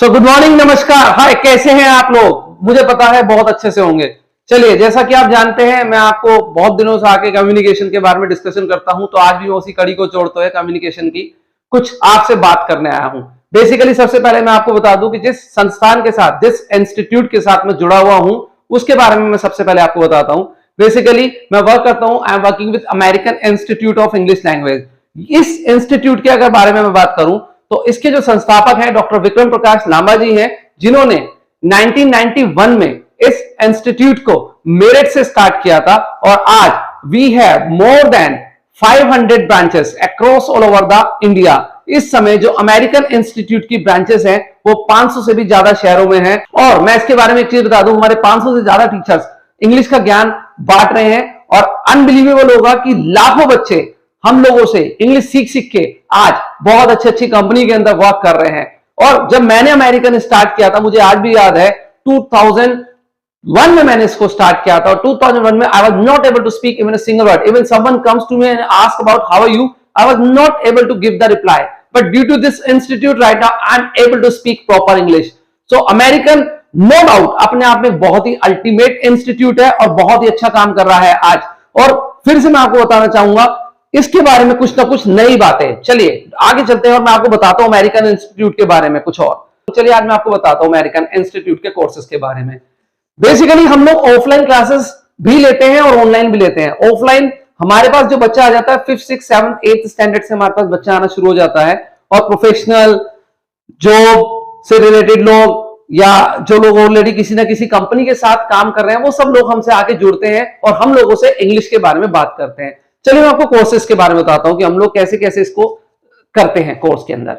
So good morning, नमस्कार, हाय, कैसे हैं आप लोग? मुझे पता है बहुत अच्छे से होंगे। चलिए, जैसा कि आप जानते हैं, मैं आपको बहुत दिनों से आके कम्युनिकेशन के बारे में डिस्कशन करता हूं, तो आज भी मैं उसी कड़ी को जोड़ते हुए कम्युनिकेशन की कुछ आपसे बात करने आया हूं। बेसिकली सबसे पहले मैं आपको बता दूं कि जिस संस्थान के साथ, जिस इंस्टीट्यूट के साथ मैं जुड़ा हुआ हूं, उसके बारे में मैं सबसे पहले आपको बताता हूं। बेसिकली मैं वर्क करता हूं, I am working with American institute of English language. इस इंस्टीट्यूट के अगर बारे में मैं बात करूं तो इसके जो संस्थापक हैं डॉक्टर विक्रम प्रकाश लांबा जी हैं, जिन्होंने 1991 में इस इंस्टीट्यूट को मेरठ से स्टार्ट किया था और आज we have more than 500 branches across all over the India. इस समय जो अमेरिकन इंस्टीट्यूट की ब्रांचेस हैं वो 500 से भी ज्यादा शहरों में हैं। और मैं इसके बारे में एक चीज बता दूं, हमारे 500 से ज्यादा टीचर्स इंग्लिश का ज्ञान बांट रहे हैं और अनबिलीवेबल होगा कि लाखों बच्चे हम लोगों से इंग्लिश सीख सीख के आज बहुत अच्छी अच्छी कंपनी के अंदर वर्क कर रहे हैं। और जब मैंने अमेरिकन स्टार्ट किया था, मुझे आज भी याद है, 2001 में मैंने इसको स्टार्ट किया था और 2001 में I was not able to speak even a single word. Even someone comes to me and ask about how are you, I was not able to give the reply, but due to this institute right now I am able to speak proper English. So American no doubt अपने आप में बहुत ही ultimate institute है और बहुत ही अच्छा काम कर रहा है आज। और फिर से मैं आपको बताना चाहूंगा इसके बारे में कुछ ना कुछ नई बातें। चलिए आगे चलते हैं और मैं आपको बताता हूं अमेरिकन इंस्टीट्यूट के बारे में कुछ और। तो चलिए आज मैं आपको बताता हूं अमेरिकन इंस्टीट्यूट के कोर्सेज के बारे में। बेसिकली हम लोग ऑफलाइन क्लासेस भी लेते हैं और ऑनलाइन भी लेते हैं। ऑफलाइन हमारे पास जो बच्चा आ जाता है 5th 6th 7th 8th standard से हमारे पास बच्चा आना शुरू हो जाता है और प्रोफेशनल जॉब से रिलेटेड लोग या जो लोग ऑलरेडी किसी ना किसी कंपनी के साथ काम कर रहे हैं वो सब लोग हमसे आके जुड़ते हैं और हम लोगों से इंग्लिश के बारे में बात करते हैं। चलिए मैं आपको कोर्सेज के बारे में बताता हूं कि हम लोग कैसे कैसे इसको करते हैं। कोर्स के अंदर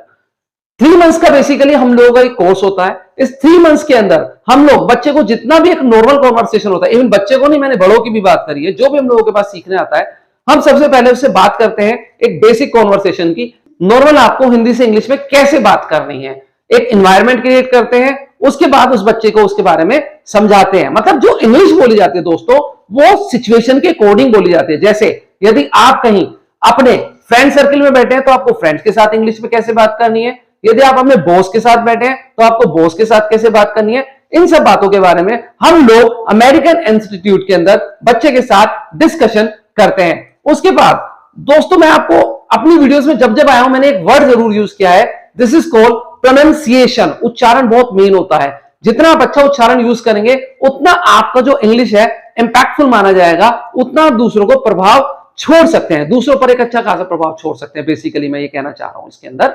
3 मंथ्स का बेसिकली हम लोगों का एक कोर्स होता है। इस 3 मंथ्स के अंदर हम लोग बच्चे को जितना भी एक नॉर्मल कॉन्वर्सेशन होता है, इवन बच्चे को नहीं, मैंने बड़ों की भी बात करी है, जो भी हम लोगों के पास सीखने आता है, हम सबसे पहले उससे बात करते हैं एक बेसिक कॉन्वर्सेशन की। नॉर्मल आपको हिंदी से इंग्लिश में कैसे बात करनी है, एक एनवायरमेंट क्रिएट करते हैं। उसके बाद उस बच्चे को उसके बारे में समझाते हैं। मतलब जो इंग्लिश बोली जाती है दोस्तों, वो सिचुएशन के अकॉर्डिंग बोली जाती है। जैसे यदि आप कहीं अपने फ्रेंड सर्कल में बैठे हैं तो आपको फ्रेंड्स के साथ इंग्लिश में कैसे बात करनी है, यदि आप अपने बॉस के साथ बैठे हैं तो आपको बॉस के साथ कैसे बात करनी है, इन सब बातों के बारे में हम लोग अमेरिकन इंस्टीट्यूट के अंदर बच्चे के साथ डिस्कशन करते हैं। उसके बाद दोस्तों मैं आपको अपनी वीडियोस में जब जब आया हूं मैंने एक वर्ड जरूर यूज किया है, दिस इज कॉल्ड प्रोनाउंसिएशन। उच्चारण बहुत मेन होता है। जितना आप अच्छा उच्चारण यूज करेंगे उतना आपका जो इंग्लिश है इंपैक्टफुल माना जाएगा, उतना आप दूसरों को प्रभाव छोड़ सकते हैं, दूसरों पर एक अच्छा खासा प्रभाव छोड़ सकते हैं। बेसिकली मैं ये कहना चाह रहा हूं इसके अंदर।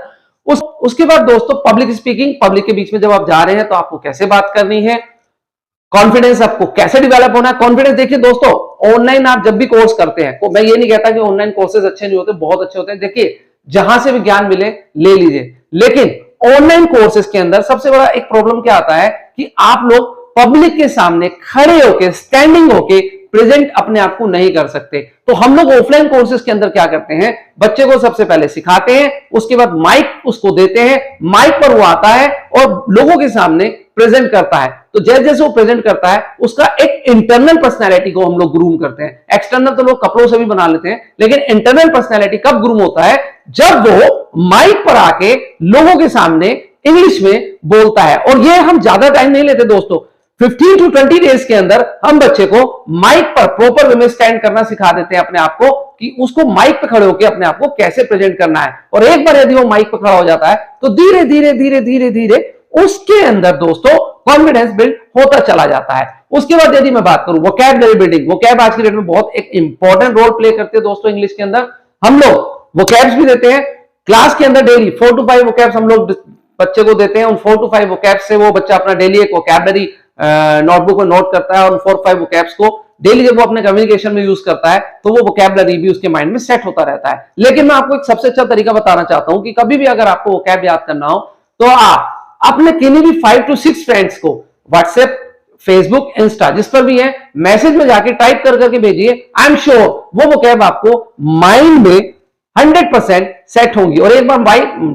उसके बाद दोस्तों पब्लिक स्पीकिंग, पब्लिक के बीच में जब आप जा रहे हैं तो आपको कैसे बात करनी है, कॉन्फिडेंस आपको कैसे डेवलप होना है। कॉन्फिडेंस देखिए दोस्तों, ऑनलाइन आप जब भी कोर्स करते हैं, मैं ये नहीं कहता कि ऑनलाइन कोर्सेज अच्छे नहीं होते, बहुत अच्छे होते हैं। देखिए जहां से भी ज्ञान मिले ले लीजिए, लेकिन ऑनलाइन कोर्सेज के अंदर सबसे बड़ा एक प्रॉब्लम क्या आता है कि आप लोग पब्लिक के सामने खड़े होके, स्टैंडिंग होके प्रेजेंट अपने आप को नहीं कर सकते। तो हम लोग ऑफलाइन कोर्सेज के अंदर क्या करते हैं, बच्चे को सबसे पहले सिखाते हैं, उसके बाद माइक उसको देते हैं, माइक पर वो आता है और लोगों के सामने प्रेजेंट करता है। तो जैसे जैसे वो प्रेजेंट करता है उसका एक इंटरनल पर्सनैलिटी को हम लोग ग्रूम करते हैं। एक्सटर्नल तो लोग कपड़ों से भी बना लेते हैं, लेकिन इंटरनल पर्सनैलिटी कब ग्रूम होता है, जब वो माइक पर आके लोगों के सामने इंग्लिश में बोलता है। और ये हम ज्यादा टाइम नहीं लेते दोस्तों, 15 to 20 डेज के अंदर हम बच्चे को माइक पर प्रॉपर वे में स्टैंड करना सिखा देते हैं अपने आप को, कि उसको माइक पर खड़े होकर अपने आप को कैसे प्रेजेंट करना है। और एक बार यदि वो माइक पर खड़ा हो जाता है तो धीरे धीरे धीरे धीरे धीरे उसके अंदर दोस्तों कॉन्फिडेंस बिल्ड होता चला जाता है। उसके बाद यदि मैं बात करूं वोकैबुलरी बिल्डिंग, वोकैब आज की डेट में बहुत एक इंपॉर्टेंट रोल प्ले करते हैं दोस्तों इंग्लिश के अंदर। हम लोग वोकैब्स भी देते हैं क्लास के अंदर डेली 4 to 5 वोकैब्स हम लोग बच्चे को देते हैं। उन 4 to 5 वोकैब्स से वो बच्चा अपना डेली एक वोकैबुलरी नोटबुक में नोट करता है और 4-5 वोकैब्स को डेली जब वो अपने कम्युनिकेशन में यूज करता है तो वो वोकैबुलरी भी उसके माइंड में सेट होता रहता है। लेकिन मैं आपको एक सबसे अच्छा तरीका बताना चाहता हूं कि कभी भी अगर आपको वोकैब याद करना हो तो आप अपने किन्हीं भी 5 to 6 फ्रेंड्स को व्हाट्सएप, फेसबुक, इंस्टा जिस पर भी है, मैसेज में जाके टाइप कर करके भेजिए। आई एम श्योर वो वोकैब आपको माइंड में 100% सेट होंगी। और एक बार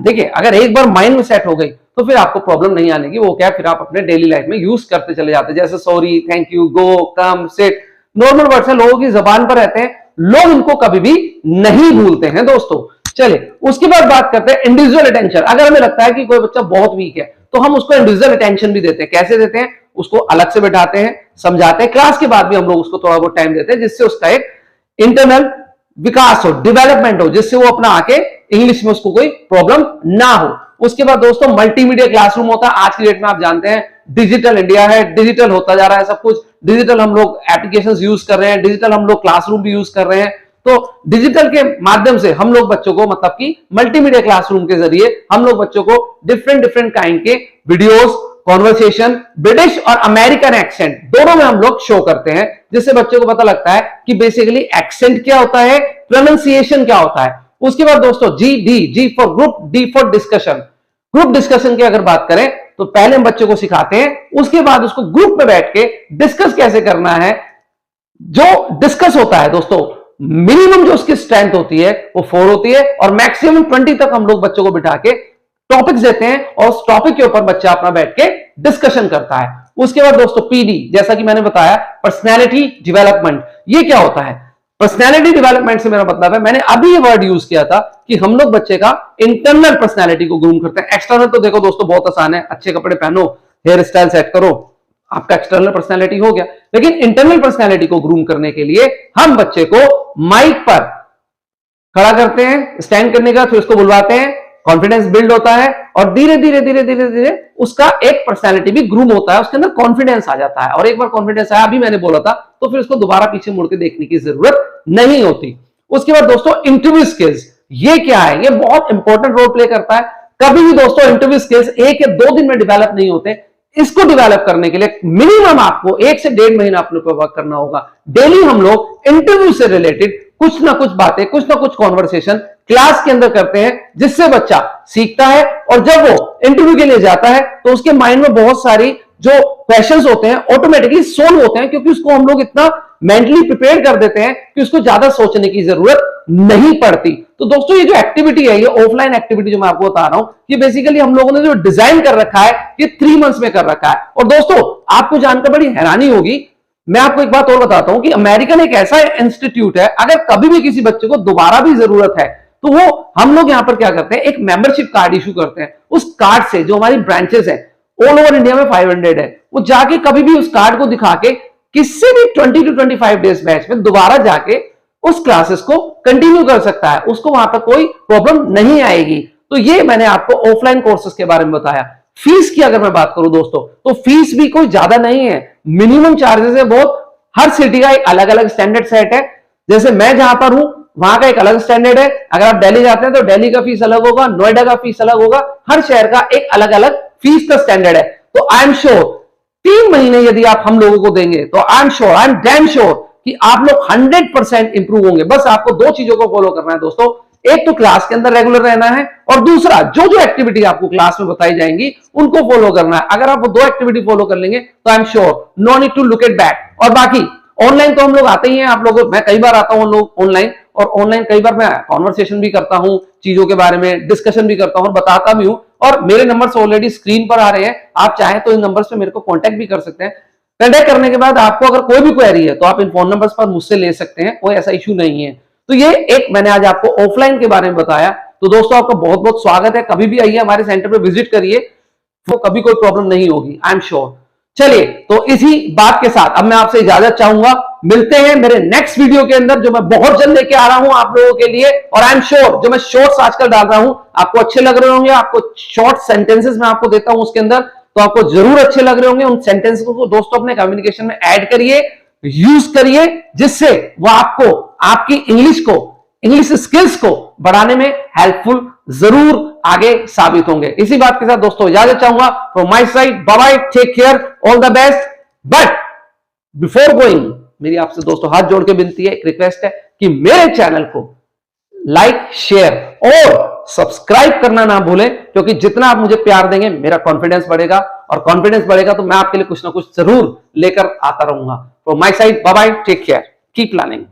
देखिए, अगर एक बार माइंड में सेट हो गई तो फिर आपको प्रॉब्लम नहीं आने की। वो क्या फिर आप अपने डेली लाइफ में यूज करते चले जाते हैं, जैसे sorry, thank you, go, come, sit, normal words हैं, लोगों की जबान पर रहते हैं, लोग इनको कभी भी नहीं भूलते हैं दोस्तों। चलिए उसके बाद बात करते हैं इंडिविजुअल अटेंशन। अगर हमें लगता है कि कोई बच्चा बहुत वीक है तो हम उसको इंडिविजुअल अटेंशन भी देते हैं। कैसे देते हैं? उसको अलग से बैठाते हैं, समझाते हैं, क्लास के बाद भी हम लोग उसको थोड़ा बहुत टाइम देते हैं, जिससे उसका एक इंटरनल विकास हो, डेवलपमेंट हो, जिससे वो अपना आके इंग्लिश में उसको कोई प्रॉब्लम ना हो। उसके बाद दोस्तों मल्टीमीडिया क्लासरूम होता है। आज की डेट में आप जानते हैं डिजिटल इंडिया है, डिजिटल होता जा रहा है सब कुछ, डिजिटल हम लोग एप्लीकेशंस यूज कर रहे हैं, डिजिटल हम लोग क्लासरूम भी यूज कर रहे हैं। तो डिजिटल के माध्यम से हम लोग बच्चों को मतलब कि मल्टीमीडिया क्लासरूम के जरिए हम लोग बच्चों को डिफरेंट डिफरेंट काइंड के वीडियोस, कॉन्वर्सेशन, ब्रिटिश और अमेरिकन एक्सेंट दोनों में हम लोग शो करते हैं, जिससे बच्चों को पता लगता है कि बेसिकली एक्सेंट क्या होता है, प्रोनाउंसिएशन क्या होता है। उसके बाद दोस्तों G for group, D for discussion. Group discussion की अगर बात करें तो पहले हम बच्चों को सिखाते हैं, उसके बाद उसको ग्रुप में बैठ के डिस्कस कैसे करना है। जो डिस्कस होता है दोस्तों, मिनिमम जो उसकी स्ट्रेंथ होती है वो 4 होती है और मैक्सिमम 20 तक हम लोग बच्चों को बिठा के टॉपिक्स देते हैं और उस टॉपिक के ऊपर बच्चा अपना बैठ के डिस्कशन करता है। उसके बाद दोस्तों पीडी, जैसा कि मैंने बताया, पर्सनैलिटी डेवलपमेंट। ये क्या होता है? पर्सनैलिटी डेवलपमेंट से मेरा मतलब है, मैंने अभी ये वर्ड यूज किया था कि हम लोग बच्चे का इंटरनल पर्सनैलिटी को ग्रूम करते हैं। एक्सटर्नल तो देखो दोस्तों बहुत आसान है, अच्छे कपड़े पहनो, हेयर स्टाइल सेट करो, आपका एक्सटर्नल पर्सनैलिटी हो गया। लेकिन इंटरनल पर्सनैलिटी को ग्रूम करने के लिए हम बच्चे को माइक पर खड़ा करते हैं, स्टैंड करने का, फिर उसको बुलवाते हैं, कॉन्फिडेंस बिल्ड होता है और धीरे धीरे धीरे धीरे धीरे उसका एक पर्सनैलिटी भी ग्रूम होता है, उसके अंदर कॉन्फिडेंस आ जाता है। और एक बार कॉन्फिडेंस आया, अभी मैंने बोला था, तो फिर उसको दोबारा पीछे मुड़ के देखने की जरूरत नहीं होती। उसके बाद दोस्तों इंटरव्यू स्किल्स, ये क्या है? ये बहुत इंपॉर्टेंट रोल प्ले करता है। कभी भी दोस्तों इंटरव्यू स्किल्स 1 या 2 दिन में डेवलप नहीं होते। इसको डेवलप करने के लिए मिनिमम आपको 1 से 1.5 महीना अपने ऊपर वर्क करना होगा। डेली हम लोग इंटरव्यू से रिलेटेड कुछ ना कुछ बातें, कुछ ना कुछ कॉन्वर्सेशन क्लास के अंदर करते हैं, जिससे बच्चा सीखता है और जब वो इंटरव्यू के लिए जाता है तो उसके माइंड में बहुत सारी जो क्वेश्चंस होते हैं ऑटोमेटिकली सोल्व होते हैं, क्योंकि उसको हम लोग इतना मेंटली प्रिपेयर कर देते हैं कि उसको ज्यादा सोचने की जरूरत नहीं पड़ती। तो दोस्तों ये जो एक्टिविटी है, ये ऑफलाइन एक्टिविटी जो मैं आपको बता रहा हूं, ये बेसिकली हम लोगों ने जो डिजाइन कर रखा है ये 3 मंथ्स में कर रखा है। और दोस्तों आपको जानकर बड़ी हैरानी होगी, मैं आपको एक बात और बताता हूं कि अमेरिकन एक ऐसा इंस्टीट्यूट है, अगर कभी भी किसी बच्चे को दोबारा भी जरूरत है तो वो हम लोग यहां पर क्या करते हैं, एक मेंबरशिप कार्ड इशू करते हैं। उस कार्ड से जो हमारी ब्रांचेस है ऑल ओवर इंडिया में 500 है, वो जाके कभी भी उस कार्ड को दिखा के किसी भी 20 to 25 डेज बैच में दोबारा जाके उस क्लासेस को कंटिन्यू कर सकता है, उसको वहां पर कोई प्रॉब्लम नहीं आएगी। तो ये मैंने आपको ऑफलाइन कोर्सेज के बारे में बताया। फीस की अगर मैं बात करूं दोस्तों, तो फीस भी कोई ज्यादा नहीं है, मिनिमम चार्जेस है बहुत। हर सिटी का एक अलग अलग स्टैंडर्ड सेट है। जैसे मैं जहां पर हूं वहां का एक अलग स्टैंडर्ड है। अगर आप दिल्ली जाते हैं तो दिल्ली का फीस अलग होगा, नोएडा का फीस अलग होगा, हर शहर का एक अलग अलग फीस का स्टैंडर्ड है। तो आई एम श्योर 3 महीने यदि आप हम लोगों को देंगे तो आई एम डैम श्योर कि आप लोग 100% इंप्रूव होंगे। बस आपको 2 चीजों को फॉलो करना है दोस्तों, एक तो क्लास के अंदर रेगुलर रहना है और दूसरा जो जो एक्टिविटी आपको क्लास में बताई जाएंगी उनको फॉलो करना है। अगर आप वो 2 एक्टिविटी फॉलो कर लेंगे तो I am sure no need to look at back. और बाकी ऑनलाइन तो हम लोग आते ही हैं, आप लोगों, मैं कई बार आता हूं ऑनलाइन, और ऑनलाइन कई बार मैं कॉन्वर्सेशन भी करता हूं, चीजों के बारे में डिस्कशन भी करता हूं और बताता भी हूं। और मेरे नंबर्स ऑलरेडी स्क्रीन पर आ रहे हैं, आप चाहें तो इन नंबर्स पे मेरे को कांटेक्ट भी कर सकते हैं। कांटेक्ट करने के बाद आपको अगर कोई भी क्वेरी है तो आप इन फोन नंबर्स पर मुझसे ले सकते हैं, कोई ऐसा इशू नहीं है। तो ये एक मैंने आज आपको ऑफलाइन के बारे में बताया। तो दोस्तों आपका बहुत बहुत स्वागत है, कभी भी आइए हमारे सेंटर पे विजिट करिए, तो कभी कोई प्रॉब्लम नहीं होगी, आई एम श्योर। चलिए तो इसी बात के साथ अब मैं आपसे इजाजत चाहूंगा, मिलते हैं मेरे नेक्स्ट वीडियो के अंदर जो मैं बहुत जल्द लेके आ रहा हूं आप लोगों के लिए। और आई एम श्योर जो मैं शॉर्ट्स आजकल डाल रहा हूं आपको अच्छे लग रहे होंगे, आपको शॉर्ट सेंटेंसेस मैं आपको देता हूं उसके अंदर, तो आपको जरूर अच्छे लग रहे होंगे। उन सेंटेंसेस को दोस्तों अपने कम्युनिकेशन में ऐड करिए, यूज करिए, जिससे वो आपको आपकी इंग्लिश स्किल्स को बढ़ाने में हेल्पफुल जरूर आगे साबित होंगे। इसी बात के साथ दोस्तों इजाजत चाहूंगा from my side, bye bye, take care, all the best. But before going मेरी आपसे दोस्तों हाथ जोड़ के विनती है, एक रिक्वेस्ट है कि मेरे चैनल को लाइक, शेयर और सब्सक्राइब करना ना भूलें, क्योंकि जितना आप मुझे प्यार देंगे मेरा कॉन्फिडेंस बढ़ेगा, और कॉन्फिडेंस बढ़ेगा तो मैं आपके लिए कुछ ना कुछ जरूर लेकर आता रहूंगा। From my side, bye bye, take care, keep learning.